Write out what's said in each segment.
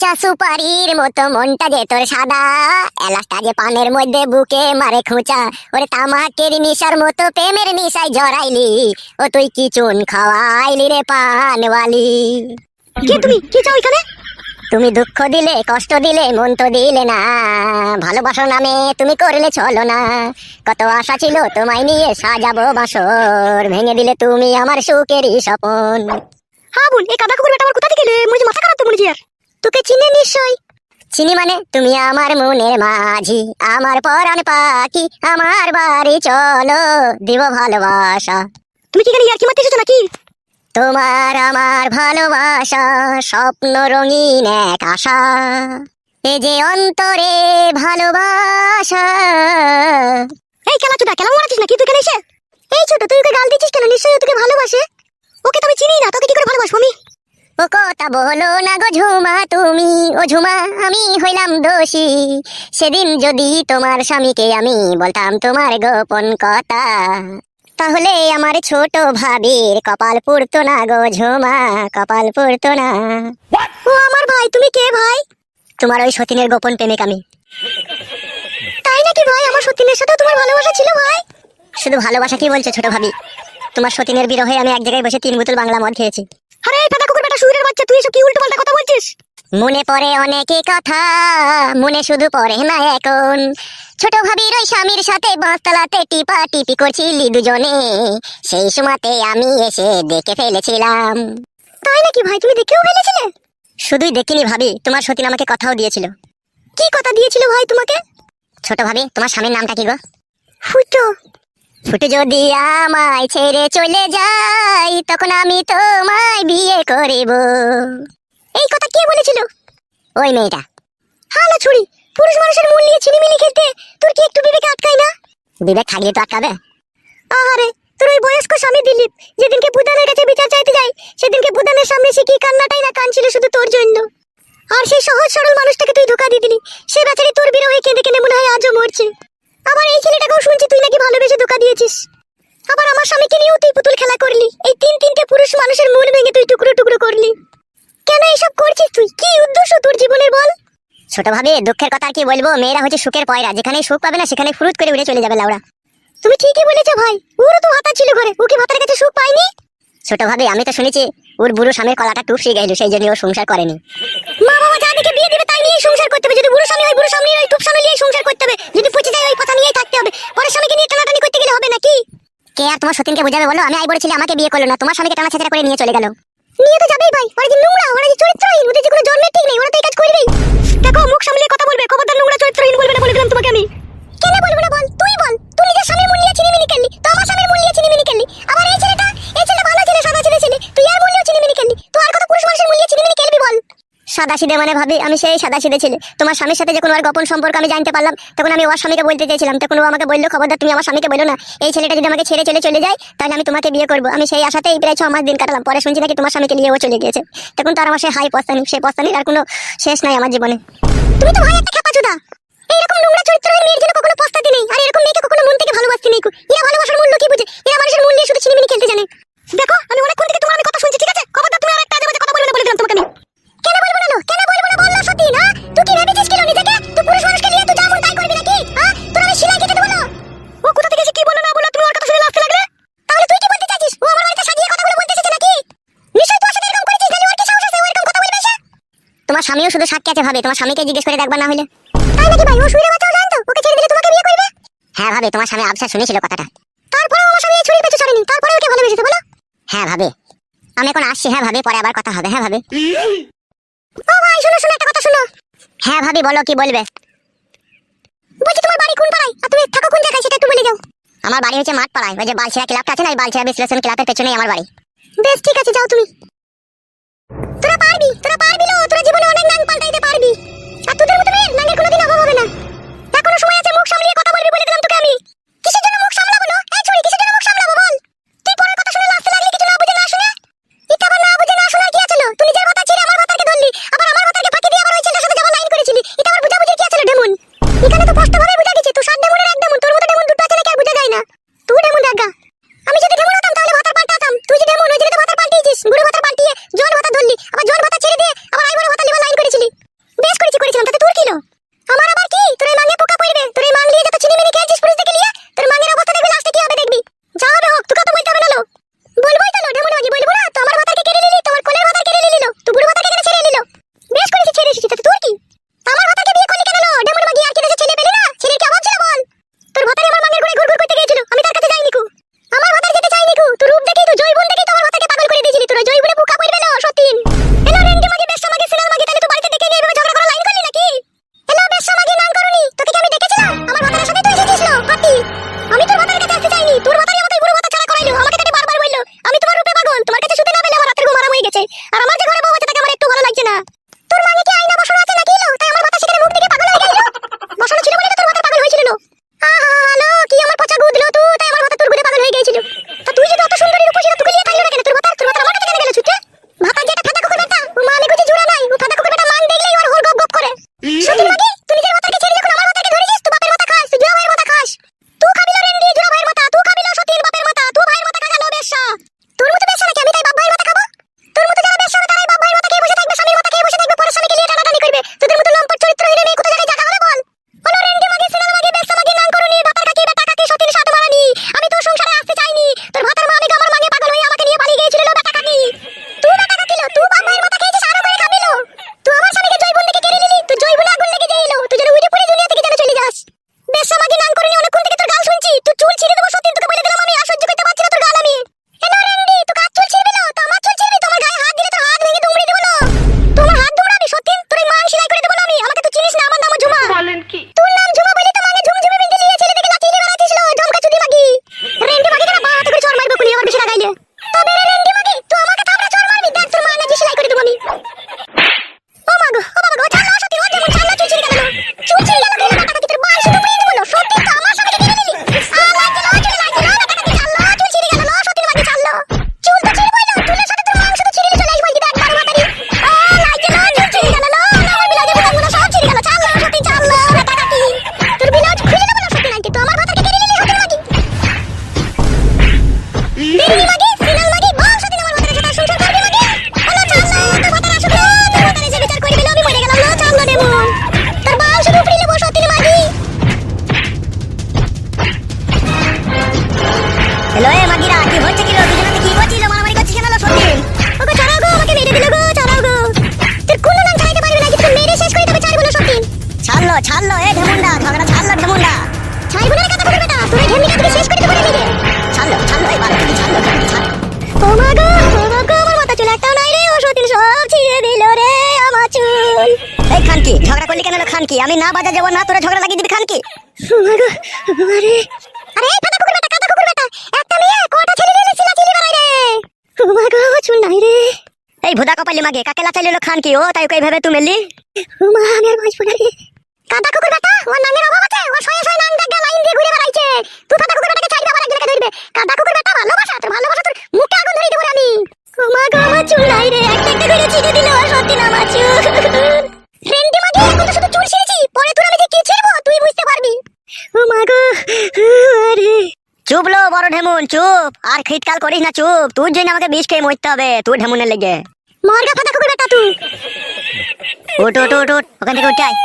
কাঁচা সুপারির মতো মনটা যে তোর সাদা, এলাচটা যে পানের মধ্যে বুকে মারে খোঁচা। ওরে তামাকের নিশার মতো প্রেমের নিশায় জড়াইলি, ও তুই কি চুন খাওয়াইলি রে পানওয়ালি। কে তুমি? কি চাও এখানে? তুমি দুঃখ দিলে কষ্ট দিলে মন তো দিলে না, ভালোবাসো নামে তুমি করলে চলো না। কত আশা ছিল তোমায় নিয়ে সাজাবো বাসর, ভেঙে দিলে তুমি আমার সুখেরই স্বপন। হ্যাঁ বোন, এই কাদা কুকুর বেটা আমার কোথা থেকে এলে? মনে হচ্ছে মাথা খারাপ তো মনে হচ্ছে। আর তোকে চিনে নিশ্চয়। চিনি মানে তুমি আমার মনের মাঝি, আমার পরাণ পাখি, আমার বাড়ি চলো দিব ভালোবাসা। তুমি কি এখানে ইয়ার্কি মারতে এসেছো নাকি? তোমার আমার ভালোবাসা স্বপ্ন রঙিন এক আশা, এ যে অন্তরে ভালোবাসা। এই খেলাচোদা, খেলা মারাচ্ছিস নাকি তুই এখানে এসে? এই ছোট, তুই ওকে গাল দিচ্ছিস কেন? নিশ্চয়ই ও তোকে ভালোবাসে। ওকে তো আমি চিনি না, তোকে কি করে ভালোবাসবো আমি? ও কথা বলো না গো ঝুমা তুমি, ও ঝুমা আমি হইলাম দোষী। সেদিন যদি তোমার স্বামীকে আমি বলতাম তোমার গোপন কথা, তাহলে আমার ছোট ভাবির কপাল পুড়তো না গো ঝুমা, কপাল পুড়তো না। ও আমার ভাই, তুমি কে ভাই? তোমার ওই সতীনের গোপন প্রেমিক আমি। তাই নাকি ভাই? আমার সতীনের সাথে তোমার ভালোবাসা ছিল ভাই? শুধু ভালোবাসা কি বলছো ছোট ভাবি, তোমার সতীনের বিরহে আমি এক জায়গায় বসে 3 বোতল বাংলা মদ খেয়েছি। আরে এই কাদা কুকুর বেটা শুয়োরের বাচ্চা, তুই এসব কি উল্টো পাল্টা কথা বলছিস? মনে পড়ে অনেকে কথা, মনে শুধু পড়ে না এখন। ছোট ভাবির ওই স্বামীর সাথে বাঁশতলাতে টিপা টিপি করছিলি দুজনে, সেই সময়তে আমি এসে দেখে ফেলেছিলাম। তাই নাকি ভাই? তুমি দেখেও ফেলেছিলে? শুধুই দেখিনি ভাবি, তোমার সতীন আমাকে কথাও দিয়েছিল। কি কথা দিয়েছিল ভাই তোমাকে? ছোট ভাবি, তোমার স্বামীর নামটা কি গো? ফুটো। ফুটু যদি আমায় ছেড়ে চলে যাই, তখন আমি তোমায় বিয়ে করিব। এই কথা কে বলেছিল? ওই মেয়েটা। হালা ছুরি, পুরুষ মানুষের মন নিয়ে ছিনিমিনি খেলতে তোর কি একটু বিবেকে আটকায় না? বিবেক থাকলে তো আটকাবে। আহারে, তোর ওই বয়স্ক স্বামী দিলীপ যেদিনকে বুদানের কাছে বিচার চাইতে যায়, সেদিনকে বুদানের সামনে সে কি কান্নাটাই না কাঁদছিল শুধু তোর জন্য। আর সেই সহজ সরল মানুষটাকে তুই ধোকা দিয়ে দিলি, সে বেচারি তোর বিরহে কেঁদে কেঁদে মনে হয় আজও মরছে। আবার এই ছেলেটাকেও শুনছি তুই নাকি ভালোবেসে ধোকা দিয়েছিস। আবার আমার স্বামীকে নিয়েও তুই পুতুল খেলা করলি, এই তিনটে পুরুষ মানুষের মন ভেঙে তুই টুকরো টুকরো করলি। কেন এইসব করছিস তুই? কি উদ্দেশ্য তোর জীবনের বল? ছোট ভাবি, দুঃখের কথা আর কি বলবো, মেয়েরা হচ্ছে সুখের পয়রা, যেখানে সুখ পাবে না সেখানে ফুরুত করে উড়ে চলে যাবে লাউড়া। তুমি ঠিকই বলেছো ভাই, ওরও তো ভাতা ছিল ঘরে, ও কি ভাতার কাছে সুখ পায়নি? ছোট ভাবি, আমি তো শুনেছি ওর বুড়ো স্বামীর কলাটা টুপসে গেল, সেই জন্য ও সংসার করেনি। মা বাবা যা দিকে বিয়ে দিবে তাই নিয়ে সংসার করতে হবে। যদি বুড়ো স্বামী হয় বুড়ো স্বামী ওই টুপ স্বামী নিয়ে সংসার করতে হবে। যদি পচে যায় ওই কথা নিয়েই থাকতে হবে। পরের স্বামীকে নিয়ে টানাটানি করতে গেলে হবে নাকি? কে আর তোমার সতীনকে বোঝাবে বলো? আমি আই বলেছিলাম আমাকে বিয়ে করলো না, তোমার স্বামীকে টানা ছেঁচড়া করে নিয়ে চলে গেল। নিয়ে তো যাবেই ভাই, ওরা যে নোংরা, ওরা যে চরিত্রহীন, ওদের যে কোনো জন্মের ঠিক নেই, ওরা তো এই কাজ করবেই। দেখো, মুখ সামলিয়ে কথা বলবে, খবরদার নোংরা চরিত্রহীন বলবে না বলে দিলাম তোমাকে আমি। কেন বলবো না বল? তুই বল, তুই নিজের স্বামীর মূল্য চিনিমিনি খেললি, তো আমার স্বামীর মূল্য চিনিমিনি খেললি। আবার এই ছেলেটা, এই ছেলে ভালো ছেলে, সাদা ছেলে, তুই আর মূল্য চিনিমিনি খেললি। তো আর কত পুরুষ মানুষের মূল্য চিনিমিনি খেলবি বল? সাদা সিধে মানে ভাবি, আমি সেই সাদা সিধে ছেলে। তোমার স্বামীর সাথে যখন ওর গোপন সম্পর্ক আমি জানতে পারলাম, তখন আমি ওর স্বামীকে বলতে চেয়েছিলাম, তখন ও আমাকে বললো খবরদার তুমি আমার স্বামীকে বলো না, এই ছেলেটা যদি আমাকে ছেড়ে চলে যায় তাহলে আমি তোমাকে বিয়ে করবো। আমি সেই আশাতেই প্রায় 6 মাস দিন কাটালাম। পরে শুনছি নাকি তোমার স্বামীকে নিয়ে ও চলে গিয়েছে। তখন তো আর আমার সেই হাই পস্তানি, সেই পস্তানির আর কোনো শেষ নাই আমার জীবনে। তুমি তো ভাই একটা খেপাচোদা। এইরকম নোংরা চরিত্রহীন মেয়ের জন্য কখনো পস্তাতে নেই, আর এরকম মেয়েকে কখনো মন থেকে ভালোবাসতে নেই। এরা ভালোবাসার মূল্য কি বুঝে? এরা মানুষের মূল্য শুধু ছিনিমিনি খেলতে জানে। দেখো, আমি অনেকক্ষণ থেকে তোমার আমি কথা শুনছি, ঠিক আছে? খবরদার তুমি আর একটা আজে বাজে কথা বলবে না বলে দিলাম তোমাকে আমি। কেন বলবো না? কেন বলবো না বল না সতীন? হ্যাঁ, তুই কি ভেবেছিস কি নিজেকে? তুই পুরুষ মানুষকে নিয়ে তুই যেমন তাই করবি নাকি? হ্যাঁ, তোর আমি সেলাই কেটে দেবো না। ও কোথা থেকে এসে কি বললো না বললো তুমি ওর কথা শুনে লাফতে লাগলে? তাহলে তুই কি বলতে চাইছিস? ও আমার বাড়িতে সাজিয়ে কথাগুলো বলতে এসেছে নাকি? নিশ্চয়ই তোর সাথে এরকম করেছিস, তাহলে ওর কি সাহস আছে ও এরকম কথা বলবে এসে? তোমার স্বামীও শুধু সাক্ষী আছে ভাবে, তোমার স্বামীকে জিজ্ঞেস করে দেখবা না হলে। তাই নাকি ভাই? ও শুইরে বাচ্চাও জানতো ওকে ছেড়ে দিলে তোমাকে বিয়ে করবে? হ্যাঁ ভাবে, তোমার স্বামী আবসা শুনেছিল কথাটা। তারপরে আমার স্বামী এই ছুরির পেছনে ছড়েনি, তারপরে ওকে ভালোবেসেছে বলো? হ্যাঁ ভাবে, আমি এখন আসছি। হ্যাঁ ভাবে, পরে আবার কথা হবে। হ্যাঁ ভাবে। ও ভাই শোনো শোনো, একটা কথা শোনো। হ্যাঁ ভাবি, বলো কি বলবে? বলছি তোমার বাড়ি কোন পাড়ায় আর তুমি থাকো কোন জায়গায় সেটা একটু বলে যাও। আমার বাড়ি হচ্ছে মাঠ পাড়ায়, ওই যে বালছেড়া ক্লাবটা আছে না, ওই বালছেড়া বিশ্লেষণ ক্লাবের পেছনেই আমার বাড়ি। বেশ ঠিক আছে, যাও তুমি। তোরা পারবি লো, তোরা জীবনে অনেক নাং পাল্টাইতে পারবি। আর তোদের মতো মেয়ের নাঙের কোনোদিন অভাব হবে না। এখনো সময় আছে, মুখ সামলিয়ে কথা বলবি বলে দিলাম তোকে আমি। কিসের জন্য মুখ সামলাবো না? এই ছুরি, কিসের জন্য মুখ সামলাবো বল? তুই পরের কথা শুনে লাফতে লাগলি, কিছু না বুঝে না শুনে। এটা আবার না বুঝে না শোনার কি আছে? তুই নিজের কথা ছেড়ে আমার ভাতারকে ধরলি, আবার আমার ভাতারকে ফাঁকি দিয়ে আবার ওই ছেলেটার সাথে যাওয়ার লাইন করেছিলি। এটা আবার বুঝাবুঝির কি আছে ডেমন? এখানে তো স্পষ্ট ভাবে বুঝা গেছে তুই 7 ডেমনের এক ডেমন। তোর মতো ডেমন দুটো আছে নাকি আর বুঝা যায় না? তুই ডেমন দেখা। আমি যদি ডেমন হতাম তাহলে ভাতার পাল্টাতাম। তুই যে ডেমন, ওই জন্য তো ভাতার পাল্টিয়েছিস। বুড়ো ভাতার দিয়েছে, আর আমার যে ঘরে বউ আছে তাকে আমার একটু ভালো লাগছে না। তোর মাকে কি আয়না বসানো আছে নাকি? তাই আমার মাথা সেখানে মুখ দিকে পাগল হয়ে গেল। বসানো ছিল বলে তো তোর মাথা পাগল হয়েছিল না। হ্যালো, কি আমার পচা গুদলো তুই, তাই আমার মাথা তোর গুদে পাগল হয়ে গিয়েছিল। তা তুই যদি অত সুন্দরী রূপসী তা তুই লিয়ে থাকলি না কেন? তোর মাথা আমার কাছে কেন গেল ছুটে? মাথা যেটা ফাটা কুকুর বেটা, ও মানে কিছু জুড়া নাই, ও ফাটা কুকুর বেটা মান দেখলেই ওর হোল গপ গপ করে। সত্যি মাগি, তুই নিজের মাথাকে ছেড়ে যখন আমার মাথাকে ধরেছিস, তুই বাপের মাথা খাস, তুই জুড়া ভাইয়ের মাথা খাস। তুই খাবি না রেন্ডি জুড়া ভাইয়ের মাথা, তুই খাবি না সতীর বাপের মাথা, তুই ভাইয়ের মাথা খাগা লো বেশ্যা। তোর মতো বেশ্যা নাকি আমি তাই বাপ ভাইয়ের মাথা খাবো? তোর মতো যারা বেশ্যা হবে তারাই বাপ ভাইয়ের মাথা খেয়ে বসে থাকবে, স্বামীর মাথা খেয়ে বসে থাকবে, পরে স্বামীকে নিয়ে টানাটানি করবে। তোদের মতো লম্পট চরিত্রহীন মেয়ে কোথায় জায়গায় জায়গা হলে বল? বলো রেন্ডি মাগি, সিনাল মাগি, বেশ্যা মাগি, নাং করুনি, বাপের কাকি, বেটা কাকি, সতীর সাথে মারানি। আমি তোর সংসারে আসতে চাইনি। তোর ভাতের মা আমি আমার মাগে পাগল হয়ে আমাকে নিয়ে পালিয়ে গিয়েছিল লো বেটা কাকি। তুই বেটা কাকি লো, তুই বাপ ভাইয়ের মাথা খেয়েছিস আর মেরে খাবি লো। তুই আমার স্বামীকে জয়বুল থেকে কেড়ে নিলি, তুই জয়বুল আগুন লেগে যাইলো, তুই যেন উড়ে পড়ে দুনিয়া থেকে যেন চলে যাস। বেশ্যা মাগি, নাং করুনি, অনেকক্ষণ থেকে তোর গাল শুনছি। তুই চুল ছিঁড়ে দেবো সতীন, তোকে বলে দিলাম আমি, আর সহ্য করতে পারছি না তোর গাল আমি। হ্যালো রেন্ডি, তুই কার চুল ছিঁড়বি না? তো আমার চুল ছিঁড়বি, তোমার গায়ে হাত দিলে তোর হাত ভেঙে দুমড়ে দেবো না। তোমার হাত দুমড়াবি সতীন, তোর এই মান সেলাই করে দেবো না আমি। আমাকে তুই চিনিস না, আমার নাম ঝুমা। বলেন কি? তোর নাম ঝুমা বলি তো মানে ঝুমঝুমে বিন্দু নিয়ে ছেলে থেকে লাথি দিয়ে বেড়াচ্ছিস লো, ঝমকা চুদি মাগি। রেন্ডি মাগি কেন বাঁ হাতে করে চড় মারবে কুলি, আমার বেশি লাগাইলে। তবে রে রেন্ডি মাগি, তুই আমাকে থামড়া চড় মারবি, দেখ তোর মা নাকি সেলাই করে দেবো আমি। ও মা গো, ও বাবা গো, ছাড় না সতীন, ও যেমন ছাড় না, চুল ছিঁড়ে গেল। চুল ছিঁড়ে গেল কেন বাটা কাকি, তোর বাল শুধু উড়িয়ে দেবো না। সতীন তো আমার সাথে কেটে নিলি। লাগছে না, চুল লাগছে না, বাটা কাকি ছাড় না, চুল ছিঁড়ে গেল না, সতীন মাগি ছাড় না। চুল তো ছিঁড়বই না, চুলের সাথে তোর মাংস তো ছিঁড়ে চলে আসবো, দেখ বারো মাতারি। লাগছে না, চুল ছিঁড়ে গেল না, আমার বিলাজে বোতামগুলো সব ছিঁড়ে গেল। ছাড় না সতীন, ছাড় না, বাটা কাকি। তোর বিলাজ খুলে দেবো না সতীন, আজকে তো আমার মাথাকে কেটে নিলি সতীন মাগি। বেরিয়ে মাগি, সিনাল মাগি, বল সতীন আমার মাথার সাথে সংসার করবি মাগি। হ্যালো, ছাড় না, তোর মাথার আসুক না, তোর মাথার এসে বিচার করে দিলে আমি মরে গেলাম না, ছাড় না ডেমন। তোর বাল শুধু উপড়ে নেবো সতীন মাগি। হ্যালো এ মাগিরা, কি হচ্ছে কি লো? দুজনে কি করছিল? মারামারি করছিস কেন লো সতীন? ওগো ছাড়াও গো, আমাকে মেরে দিল গো, ছাড়াও গো। তোর কোনো নাম চাইতে পারবি না, কিন্তু মেরে শেষ করে তবে ছাড়বো না সতীন। ছাড়লো ছাড়লো এ ঢেমুন্ডা, ঝগড়া ছাড়লো ঢেমুন্ডা। ছাড়বো না কথা বলবে বেটা, তোর এই ঢেমনিটা থেকে শেষ করে দেবো রে নিজে। ছাড়লো ছাড়লো এবার তুমি ছাড়লো, তুমি ছাড়। ও মা গো, ও মা গো, আমার মাথা চুল একটাও নাই রে, ও সতীন সব ছিঁড়ে দিল রে আমার চুল। এই খানকি, ঝগড়া করলি কেন লো খানকি? আমি না বাজার যাবো না, তোরা ঝগড়া লাগিয়ে দিবি খানকি। ও মা গো, আরে আরে এই ফাটা কুকুর বেটা, কাটা কুকুর বেটা, একটা মেয়ে কোটা ছেলে নিয়ে চিলা চিলি বাড়াই রে। ও মা গো, আমার চুল নাই রে। এই ভুদা কপালি মাগে, কাকে লাচাইলি লো খানকি? ও তাই ওকে এইভাবে তুই মেলি? ও মা, আমি আর বাঁচবো না রে। কাটা কুকুর বেটা, ওর নাঙ্গের অভাব আছে, ও শয়ে শয়ে নাং ডাক লাইন দিয়ে ঘুরে বেড়াইছে। তুই ফাটা কুকুর বেটাকে ছাড়বি, আবার একজনকে ধরবে। কাটা কুকুর বেটা, ভালোবাসা তোর, ভালোবাসা তোর মুখে আগুন ধরিয়ে দেবো রে আমি। ও মা গো, আমার চুল নাই রে, একটা একটা করে ছিঁড়ে দিল আর সত্যি না আমার চুল। রেন্ডি মাগি, এখন তো শুধু চুল ছিঁড়েছি, পরে তোর আমি যে কি ছিঁড়বো তুই বুঝতে পারবি। ও মা গো, আরে চুপ লো বড় ঢেমুন, চুপ আর খিটকাল করিস না, চুপ। তোর জন্য আমাকে বিষ খেয়ে মরতে হবে, তুই ঢেমুনের লেগে। মরগা ফাটা কুকুর বেটা তুই। উঠ উঠ উঠ উঠ, ওখান থেকে উঠে আয়।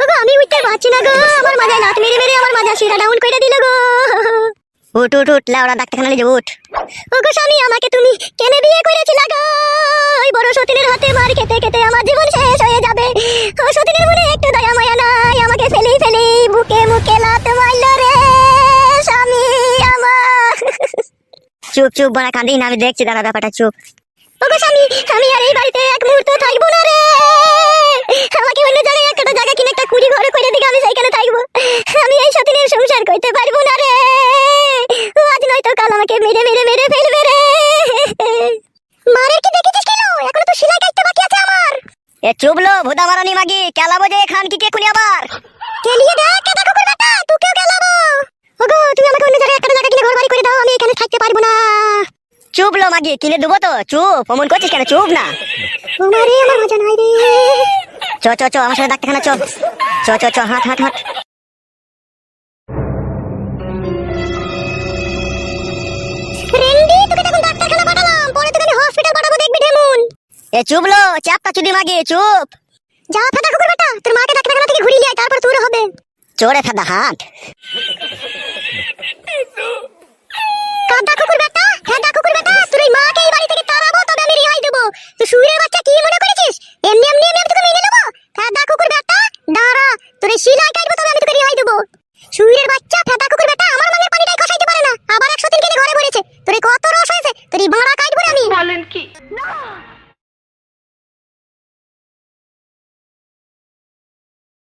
ওগো আমি উঠতে পারছি না গো, আমার মাথায় লাত মেরে মেরে আমার মাজা শিরা ডাউন করে দিল গো। উঠ উঠ উঠ, লাউড়া ডাক্তারখানা নিয়ে উঠ। ওগো স্বামী, আমাকে তুমি কেন বিয়ে করেছিলে গো? ওই বড় সতীনের হাতে মার খেতে খেতে আমার জীবন শেষ হয়ে যাবে। ও সতীনের মনে একটু দয়া মায়া নাই, আমাকে ফেলি ফেলি বুকে মুখে লাত মারলো রে স্বামী আমার। চুপ চুপ বড়া, কাঁদিস না, আমি দেখছি দাঁড়া ব্যাপারটা, চুপ। ওগো স্বামী, আমি আর এই বাড়িতে এক মুহূর্ত থাকবো না রে। আমাকে অন্য জায়গায় একটা জায়গা কিনে একটা কুড়ি ঘর করে দিকে আমি সেইখানে থাকবো। আমি এই সতীনের সংসার করতে পারবো না রে। আজ নয়তো কাল আমাকে মেরে মেরে মেরে ফেলবে রে। মারের কি দেখেছিস কেন? এখনো তো সেলাই কাটতে বাকি আছে আমার। এ চুপ লো ভুদা মারানি মাগি, কেলাবো যে খান কি কে খুনি আবার। কেলিয়ে দেখ কাটা কুকুর বেটা, তোকেও কেলাবো। ওগো তুমি আমাকে অন্য জায়গায় একটা জায়গা কিনে ঘর বাড়ি করে দাও, আমি এখানে থাকতে পারবো না। চুপ লো মাগি, কিনে দেবো তো, চুপ। অমন করছিস কেন? চুপ না। ওমারে আমার মজা নাই রে। চ চ চ, আমার সাথে ডাক্তারখানা চ। চ চ চ, হাট হাট হাট। রেন্ডি, তোকে তখন ডাক্তারখানা পাঠালাম, পরে তোকে আমি হসপিটাল পাঠাবো, দেখবি ঢেমুন। এ চুপ লো, চাপটা চুদি মাগি, চুপ। যা ফাটা কুকুর বেটা, তোর মাকে ডাক্তারখানা থেকে ঘুরিয়ে নিয়ে আয়, তারপর তোর হবে। চোরে ফাদা হাট।